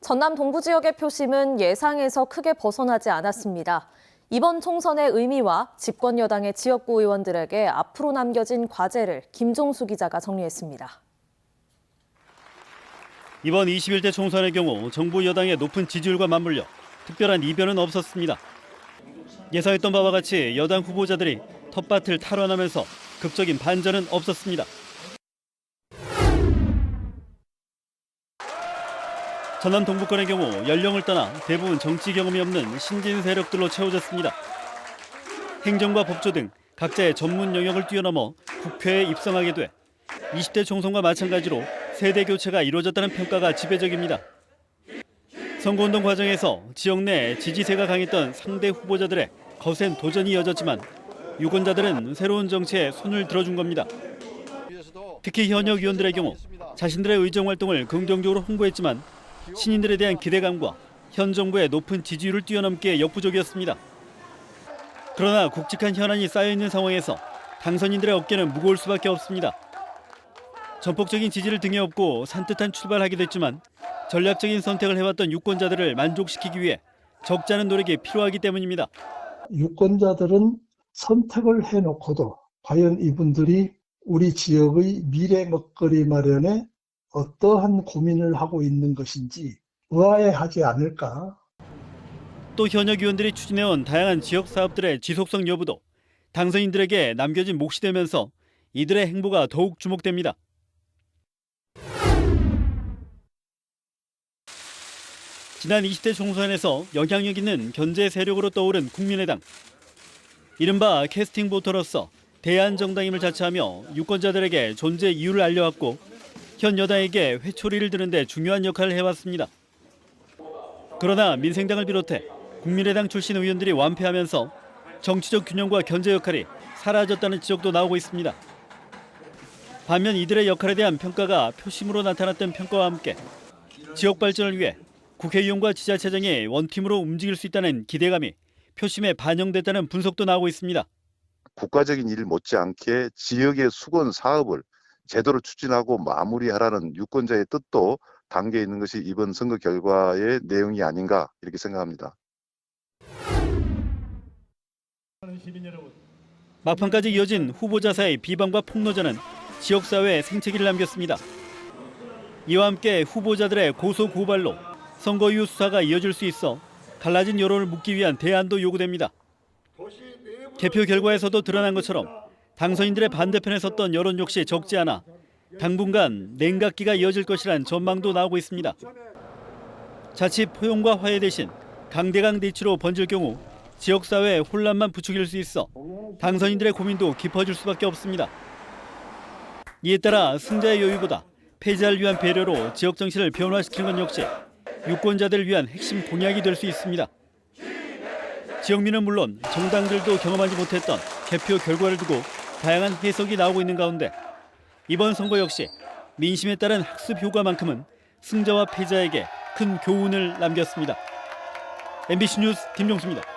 전남 동부 지역의 표심은 예상에서 크게 벗어나지 않았습니다. 이번 총선의 의미와 집권 여당의 지역구 의원들에게 앞으로 남겨진 과제를 김종수 기자가 정리했습니다. 이번 21대 총선의 경우 정부 여당의 높은 지지율과 맞물려 특별한 이변은 없었습니다. 예상했던 바와 같이 여당 후보자들이 텃밭을 탈환하면서 극적인 반전은 없었습니다. 전남 동부권의 경우 연령을 떠나 대부분 정치 경험이 없는 신진 세력들로 채워졌습니다. 행정과 법조 등 각자의 전문 영역을 뛰어넘어 국회에 입성하게 돼 20대 총선과 마찬가지로 세대 교체가 이루어졌다는 평가가 지배적입니다. 선거운동 과정에서 지역 내 지지세가 강했던 상대 후보자들의 거센 도전이 이어졌지만 유권자들은 새로운 정치에 손을 들어준 겁니다. 특히 현역 의원들의 경우 자신들의 의정 활동을 긍정적으로 홍보했지만 신인들에 대한 기대감과 현 정부의 높은 지지율을 뛰어넘기에 역부족이었습니다. 그러나 굵직한 현안이 쌓여있는 상황에서 당선인들의 어깨는 무거울 수밖에 없습니다. 전폭적인 지지를 등에 업고 산뜻한 출발하게 됐지만 전략적인 선택을 해왔던 유권자들을 만족시키기 위해 적지 않은 노력이 필요하기 때문입니다. 유권자들은 선택을 해놓고도 과연 이분들이 우리 지역의 미래 먹거리 마련에 어떠한 고민을 하고 있는 것인지 의아해하지 않을까. 또 현역 의원들이 추진해온 다양한 지역 사업들의 지속성 여부도 당선인들에게 남겨진 몫이 되면서 이들의 행보가 더욱 주목됩니다. 지난 20대 총선에서 영향력 있는 견제 세력으로 떠오른 국민의당. 이른바 캐스팅 보터로서 대안정당임을 자처하며 유권자들에게 존재 이유를 알려왔고 현 여당에게 회초리를 드는 데 중요한 역할을 해왔습니다. 그러나 민생당을 비롯해 국민의당 출신 의원들이 완패하면서 정치적 균형과 견제 역할이 사라졌다는 지적도 나오고 있습니다. 반면 이들의 역할에 대한 평가가 표심으로 나타났던 평가와 함께 지역 발전을 위해 국회의원과 지자체장이 원팀으로 움직일 수 있다는 기대감이 표심에 반영됐다는 분석도 나오고 있습니다. 국가적인 일 못지않게 지역의 수건 사업을 제대로 추진하고 마무리하라는 유권자의 뜻도 담겨 있는 것이 이번 선거 결과의 내용이 아닌가 이렇게 생각합니다. 막판까지 이어진 후보자 사이 비방과 폭로전은 지역사회에 생채기를 남겼습니다. 이와 함께 후보자들의 고소 고발로 선거 이후 수사가 이어질 수 있어 갈라진 여론을 묻기 위한 대안도 요구됩니다. 개표 결과에서도 드러난 것처럼 당선인들의 반대편에 섰던 여론 역시 적지 않아 당분간 냉각기가 이어질 것이란 전망도 나오고 있습니다. 자칫 포용과 화해 대신 강대강 대치로 번질 경우 지역사회에 혼란만 부추길 수 있어 당선인들의 고민도 깊어질 수밖에 없습니다. 이에 따라 승자의 여유보다 패자를 위한 배려로 지역 정치를 변화시키는 건 역시 유권자들을 위한 핵심 공약이 될 수 있습니다. 지역민은 물론 정당들도 경험하지 못했던 개표 결과를 두고 다양한 해석이 나오고 있는 가운데 이번 선거 역시 민심에 따른 학습 효과만큼은 승자와 패자에게 큰 교훈을 남겼습니다. MBC 뉴스 김종수입니다.